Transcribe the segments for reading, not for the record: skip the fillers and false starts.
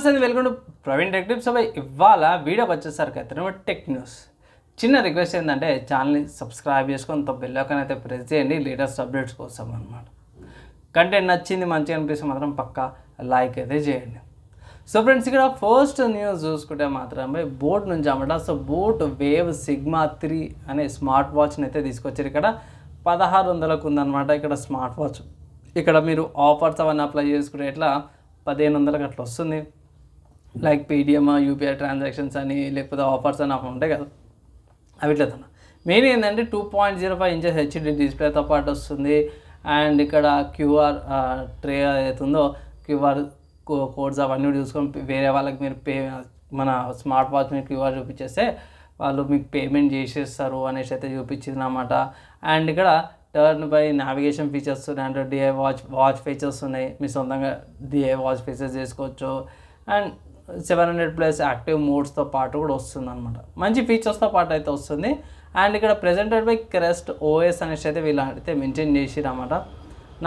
Welcome to Praveen tech tips. ఇవాళ వీడియోకి వచ్చేసరికి అయితే టెక్ న్యూస్. చిన్న రిక్వెస్ట్ ఏంటంటే ఛానల్ని సబ్స్క్రైబ్ చేసుకొని బెల్ ఐకాన్ అయితే ప్రెస్ చేయండి లేటెస్ట్ అప్డేట్స్ కోసం అనమాట. కంటెంట్ నచ్చింది మంచిగా అనిపిస్తే మాత్రం పక్కా లైక్ అయితే చేయండి. సో ఫ్రెండ్స్, ఇక్కడ ఫస్ట్ న్యూస్ చూసుకుంటే మాత్రమే బోట్ నుంచి అన్నమాట. సో బోట్ వేవ్ సిగ్మా 3 అనే స్మార్ట్ వాచ్ని అయితే తీసుకొచ్చారు. ఇక్కడ 1600కు ఉందన్నమాట. ఇక్కడ స్మార్ట్ వాచ్ ఇక్కడ మీరు ఆఫర్స్ అవన్నీ అప్లై చేసుకుంటే ఎట్లా 1500కి అట్లా వస్తుంది. లైక్ పేటిఎం, యూపీఐ ట్రాన్సాక్షన్స్ అని లేకపోతే ఆఫర్స్ అని అవి ఉంటాయి కదా, అవి ఇట్లా మెయిన్ ఏంటంటే 2.05 ఇంచెస్ హెచ్డి డిస్ప్లేతో పాటు వస్తుంది. అండ్ ఇక్కడ క్యూఆర్ ట్రే అవుతుందో క్యూఆర్ కోడ్స్ అవన్నీ చూసుకొని వేరే వాళ్ళకి మీరు మన స్మార్ట్ వాచ్ మీద క్యూఆర్ చూపించేస్తే వాళ్ళు మీకు పేమెంట్ చేసేస్తారు అనేసి అయితే చూపించింది అన్నమాట. అండ్ ఇక్కడ టర్న్ బై నావిగేషన్ ఫీచర్స్ ఉన్నాయి, అంటే డిఐ వాచ్ ఫీచర్స్ ఉన్నాయి. మీ సొంతంగా డిఐ వాచ్ ఫీచర్స్ చేసుకోవచ్చు. అండ్ 700+ యాక్టివ్ మోడ్స్తో పాటు కూడా వస్తుంది అనమాట. మంచి ఫీచర్స్తో పాటు అయితే వస్తుంది. అండ్ ఇక్కడ ప్రెజెంటెడ్ బై క్రెస్ట్ ఓఎస్ అనేసి అయితే వీళ్ళు అయితే మెన్షన్ చేసిరు అన్నమాట.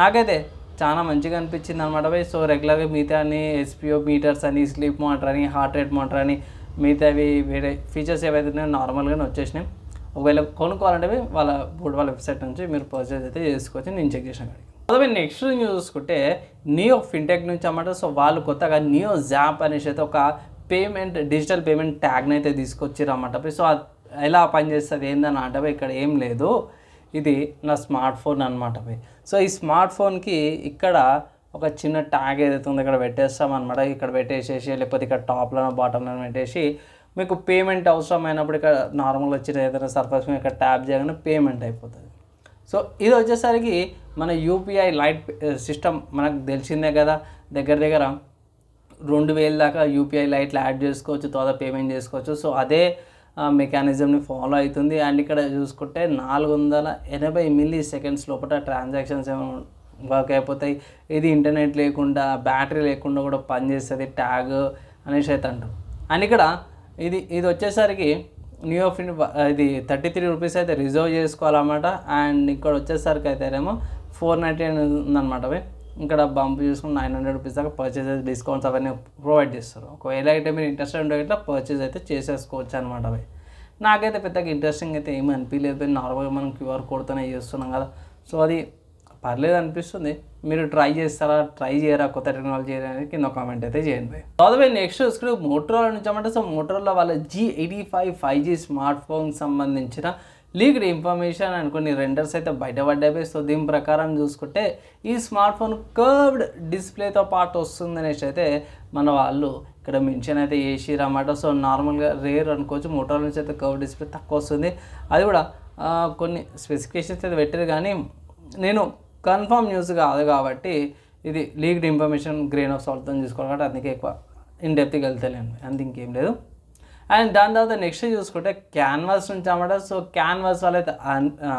నాకైతే చాలా మంచిగా అనిపించింది అనమాట బై. సో రెగ్యులర్గా మిగతా అని ఎస్పిఓ మీటర్స్ అని, స్లీప్ మానిటర్ అని, హార్ట్ రేట్ మానిటర్ అని మిగతావి వేరే ఫీచర్స్ ఏవైతే ఉన్నాయో నార్మల్గానే వచ్చేసినాయి. ఒకవేళ కొనుక్కోవాలంటే వాళ్ళ వెబ్సైట్ నుంచి మీరు పర్చేజ్ అయితే చేసుకోవచ్చు. నేను చెక్ చేసాను. అదే నెక్స్ట్ న్యూస్ చూసుకుంటే నియో ఫిన్టెక్ నుంచి అన్నమాట. సో వాళ్ళు కొత్తగా నియో జాప్ అనేసి అయితే ఒక డిజిటల్ పేమెంట్ ట్యాగ్ని అయితే తీసుకొచ్చారు అన్నమాట. సో అది ఎలా పనిచేస్తుంది ఏందని అంటే ఇక్కడ ఏం లేదు, ఇది నా స్మార్ట్ ఫోన్ అనమాట. సో ఈ స్మార్ట్ ఫోన్కి ఇక్కడ ఒక చిన్న ట్యాగ్ ఏదైతే ఉందో ఇక్కడ పెట్టేస్తామన్నమాట. ఇక్కడ పెట్టేసేసి లేకపోతే ఇక్కడ టాప్లోనో బాటంలోనో పెట్టేసి మీకు పేమెంట్ అవసరమైనప్పుడు ఇక్కడ నార్మల్గా వచ్చిన ఏదైనా సర్ఫేస్ మీద ఇక్కడ ట్యాప్ చేయగానే పేమెంట్ అయిపోతుంది. సో ఇది వచ్చేసరికి మన యూపీఐ లైట్ సిస్టమ్ మనకు తెలిసిందే కదా, దగ్గర 2000 దాకా యూపీఐ లైట్లు యాడ్ చేసుకోవచ్చు, తర్వాత పేమెంట్ చేసుకోవచ్చు. సో అదే మెకానిజంని ఫాలో అవుతుంది. అండ్ ఇక్కడ చూసుకుంటే 480 మిల్లీ సెకండ్స్ లోపల ట్రాన్సాక్షన్స్ ఏమో వర్క్ అయిపోతాయి. ఇది ఇంటర్నెట్ లేకుండా బ్యాటరీ లేకుండా కూడా పనిచేస్తుంది ట్యాగ్ అనేసి అయితే అంటారు. అండ్ ఇక్కడ ఇది వచ్చేసరికి నియో ఫిన్ ఇది 33 రూపీస్ అయితే రిజర్వ్ చేసుకోవాలన్నమాట. అండ్ ఇక్కడ వచ్చేసరికి అయితేనేమో 499 ఉందన్నమాట. ఇక్కడ బంప్ చూసుకుని 900 రూపీస్ దాకా పర్చేస్ డిస్కౌంట్స్ అవన్నీ ప్రొవైడ్ చేస్తారు. ఒకవేళ అయితే మీరు ఇంట్రెస్టెడ్ ఉంటే ఇట్లా పర్చేస్ అయితే చేసేసుకోవచ్చు అనమాట. నాకైతే పెద్దగా ఇంట్రెస్టింగ్ అయితే ఏమీ అనిపించలేదు. నార్మల్గా మనం క్యూఆర్ కోడ్తోనే చేస్తున్నాం కదా, సో అది పర్లేదు అనిపిస్తుంది. మీరు ట్రై చేస్తారా, ట్రై చేయరా కొత్త టెక్నాలజీ అనేది కింద కామెంట్ అయితే చేయండి. అదే నెక్స్ట్ చూసుకుంటే మోటరోలా నుంచి అన్నమాట. సో మోటరోలా వాళ్ళ G85 5G స్మార్ట్ ఫోన్కి సంబంధించిన లీక్డ్ ఇన్ఫర్మేషన్ అండ్ కొన్ని రెండర్స్ అయితే బయటపడ్డాయి. సో దీని ప్రకారం చూసుకుంటే ఈ స్మార్ట్ ఫోన్ కర్వ్డ్ డిస్ప్లేతో పాటు వస్తుంది అనేసి అయితే మన వాళ్ళు ఇక్కడ మెన్షన్ అయితే చేసిరు అన్నమాట. సో నార్మల్గా రేర్ అనుకోవచ్చు, మోటరోలా నుంచి అయితే కర్వ్డ్ డిస్ప్లే తక్కువ వస్తుంది. అది కూడా కొన్ని స్పెసిఫికేషన్స్ అయితే పెట్టారు, కానీ నేను కన్ఫర్మ్ న్యూస్ కాదు కాబట్టి ఇది లీక్డ్ ఇన్ఫర్మేషన్ గ్రెయిన్ ఆఫ్ సాల్ట్తో తీసుకోవాలి కాబట్టి అందుకే ఎక్కువ ఇన్ డెప్త్కి వెళ్తలేను, అంత ఇంకేం లేదు. అండ్ దాని తర్వాత నెక్స్ట్ చూసుకుంటే క్యాన్వాస్ నుంచి అన్నమాట. సో క్యాన్వాస్ వాళ్ళైతే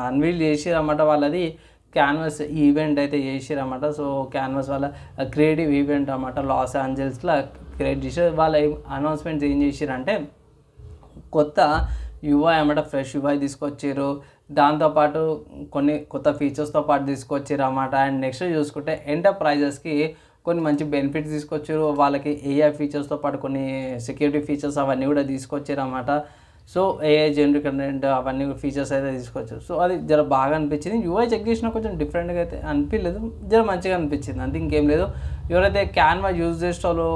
అన్వీల్ చేసిరన్నమాట. వాళ్ళది క్యాన్వాస్ ఈవెంట్ అయితే చేసిరన్నమాట. సో క్యాన్వాస్ వాళ్ళ క్రియేటివ్ ఈవెంట్ అన్నమాట, లాస్ ఏంజల్స్లో క్రియేట్ చేసి వాళ్ళ అనౌన్స్మెంట్స్ ఏం చేసిరంటే కొత్త యూఐ అన్నమాట, ఫ్రెష్ యూఐ తీసుకొచ్చారు. దాంతోపాటు కొన్ని కొత్త ఫీచర్స్తో పాటు తీసుకొచ్చారు అన్నమాట. అండ్ నెక్స్ట్ చూసుకుంటే ఎంటర్ప్రైజెస్కి కొన్ని మంచి బెనిఫిట్స్ తీసుకొచ్చారు. వాళ్ళకి ఏఐ ఫీచర్స్తో పాటు కొన్ని సెక్యూరిటీ ఫీచర్స్ అవన్నీ కూడా తీసుకొచ్చారు అన్నమాట. సో ఏఐ జనరిక్ కంటెంట్ అవన్నీ ఫీచర్స్ అయితే తీసుకొచ్చారు. సో అది జర బాగా అనిపించింది. యూఐ చెక్ చేసినా కొంచెం డిఫరెంట్గా అయితే అనిపించలేదు, జర మంచిగా అనిపించింది, అంతే ఇంకేం లేదు. ఎవరైతే క్యాన్వా యూజ్ చేసే వాళ్ళు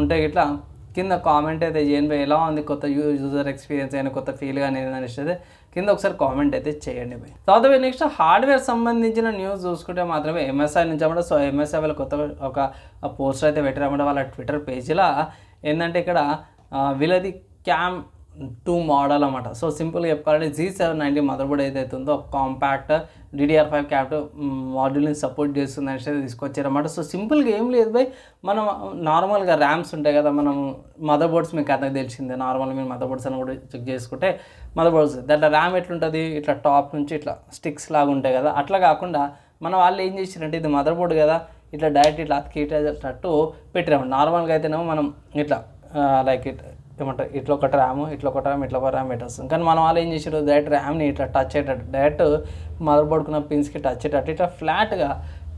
ఉంటే ఇట్లా కింద కామెంట్ అయితే చేయండి, ఎలా ఉంది కొత్త యూజర్ ఎక్స్పీరియన్స్ అయినా కొత్త ఫీల్ కానీ అనేసి అయితే కింద ఒకసారి కామెంట్ అయితే చేయండి. తర్వాత నెక్స్ట్ హార్డ్వేర్ సంబంధించిన న్యూస్ చూసుకుంటే మాత్రమే ఎంఎస్ఐ నుంచి అన్నమాట. సో ఎంఎస్ఐ వాళ్ళు కొత్త ఒక పోస్టర్ అయితే పెట్టారన్నమాట వాళ్ళ ట్విట్టర్ పేజీలో. ఏంటంటే ఇక్కడ వీళ్ళది క్యామ్ 2 మోడల్ అన్నమాట. సో సింపుల్గా చెప్పుకోవాలంటే G790 మదర్ బోర్డ్ ఏదైతే ఉందో కాంపాక్ట్ DDR5 క్యాప్ మాడ్యూల్ని సపోర్ట్ చేస్తుంది అనేసి తీసుకొచ్చారన్నమాట. సో సింపుల్గా ఏం లేదు బై, మనం నార్మల్గా ర్యామ్స్ ఉంటాయి కదా, మనం మదర్ బోర్డ్స్ మీకు అందరికి తెలిసిందే. నార్మల్గా మీరు మదర్ బోర్డ్స్ అని కూడా చెక్ చేసుకుంటే మదర్ బోర్డ్స్ దాంట్లో ర్యామ్ ఎట్లుంటుంది, ఇట్లా టాప్ నుంచి ఇట్లా స్టిక్స్ లాగా ఉంటాయి కదా, అట్లా కాకుండా మన వాళ్ళు ఏం చేసిరంటే ఇది మదర్ బోర్డ్ కదా, ఇట్లా డైరెక్ట్ ఇట్లా అతికేటట్టు పెట్టిరాము. నార్మల్గా అయితేనేమో మనం ఇట్లా లైక్ ఏమంటారు ఇట్లా ఒక ర్యామ్ ఇట్లా ఒక ర్యామ్ ఇట్లా ఒక ర్యామ్ పెట్టేస్తాం, కానీ మన వాళ్ళు ఏం చేసారు డైరెక్ట్ ర్యామ్ని ఇట్లా టచ్ అయ్యేటట్టు డైరెక్ట్ మదర్ బోర్డ్కున్న పిన్స్కి టచ్ అయ్యేటట్టు ఇట్లా ఫ్లాట్గా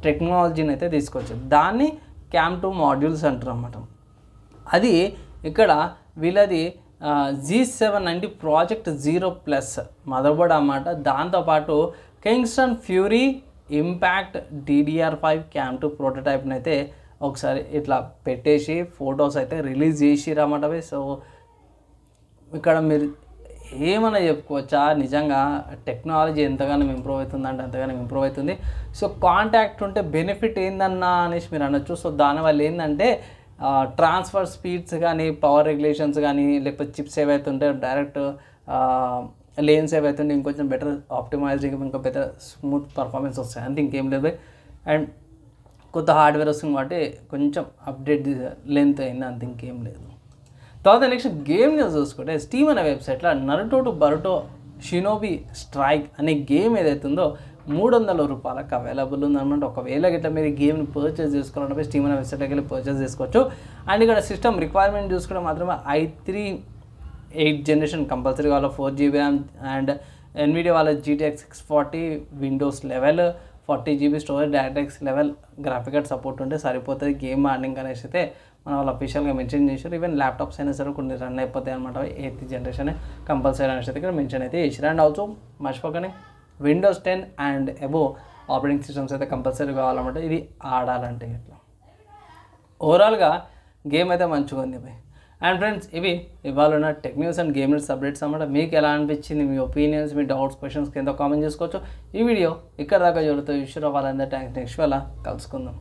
టెక్నాలజీని అయితే తీసుకొచ్చారు. దాన్ని క్యామ్ 2 మాడ్యూల్స్ అంటారు అన్నమాట. అది ఇక్కడ వీళ్ళది G790 ప్రాజెక్ట్ 0+ మదర్బోర్డ్ అన్నమాట. దాంతోపాటు Kingston fury impact DDR5 cam 2 ప్రోటోటైప్ని అయితే ఒకసారి ఇట్లా పెట్టేసి ఫొటోస్ అయితే రిలీజ్ చేసిరన్నమాట. సో ఇక్కడ మీరు ఏమైనా చెప్పుకోవచ్చా, నిజంగా టెక్నాలజీ ఎంతగానో ఇంప్రూవ్ అవుతుందంటే అంతగానో ఇంప్రూవ్ అవుతుంది. సో కాంటాక్ట్ ఉంటే బెనిఫిట్ ఏందన్నా అనేసి మీరు అనొచ్చు. సో దానివల్ల ఏంటంటే ట్రాన్స్ఫర్ స్పీడ్స్ కానీ, పవర్ రెగ్యులేషన్స్ కానీ, లేకపోతే చిప్స్ ఏవైతే ఉంటాయో డైరెక్ట్ లేన్స్ ఏవైతే ఉంటే ఇంకొంచెం బెటర్ ఆప్టిమైజింగ్, ఇంకా బెటర్ స్మూత్ పర్ఫార్మెన్స్ వస్తాయి అంతే, ఇంకేం లేదు. అండ్ కొత్త హార్డ్వేర్ వస్తుంది కాబట్టి కొంచెం అప్డేట్ లెంత్ అయింది అంతే, ఇంకేం లేదు. తర్వాత నెక్స్ట్ గేమ్ న్యూస్ చూసుకుంటే స్టీమ్ అనే వెబ్సైట్లో Naruto to Boruto Shinobi strike అనే గేమ్ ఏదైతే ఉందో $300 అవైలబుల్ ఉందన్నమాట. ఒకవేళ ఇట్లా మీరు గేమ్ని పర్చేస్ చేసుకోవాలంటే స్టీమ్ అనే వెబ్సైట్కి వెళ్ళి పర్చేస్ చేసుకోవచ్చు. అండ్ ఇక్కడ సిస్టమ్ రిక్వైర్మెంట్ చూసుకుంటే మాత్రమే i3 8th జనరేషన్ కంపల్సరీ వాళ్ళ 4GB ర్యామ్ అండ్ NVIDIA వాళ్ళ GTX 640 Windows level 40GB storage DirectX level graphic card support ఉంటే సరిపోతుంది గేమ్ ఆర్నింగ్ అనేసి అయితే మన వాళ్ళు అఫీషియల్గా మెన్షన్ చేశారు. ఈవెన్ ల్యాప్టాప్స్ అయినా సరే కొన్ని రన్ అయిపోతాయి అనమాట. 8th జనరేషన్ కంపల్సరీ అనేసి అయితే ఇక్కడ మెన్షన్ అయితే చేశారు. అండ్ ఆల్సో మర్చిపోకనే Windows 10 and above operating systems అయితే కంపల్సరీ కావాలన్నమాట ఇది ఆడాలంటే. ఇట్లా ఓవరాల్గా గేమ్ అయితే మంచిగా ఉంది బై. అండ్ ఫ్రెండ్స్ ఇవి ఇవాళ ఉన్న tech news and game news updates అన్నమాట. మీకు ఎలా అనిపించింది, మీ ఒపీనియన్స్, మీ డౌట్స్, క్వశ్చన్స్ కింద కామెంట్ చేసుకోవచ్చు. ఈ వీడియో ఇక్కడ దాకా జరుగుతుంది. ఇష్యూ అవ్వాలంటే థ్యాంక్స్. నెక్స్ట్ వేళ కలుసుకుందాం.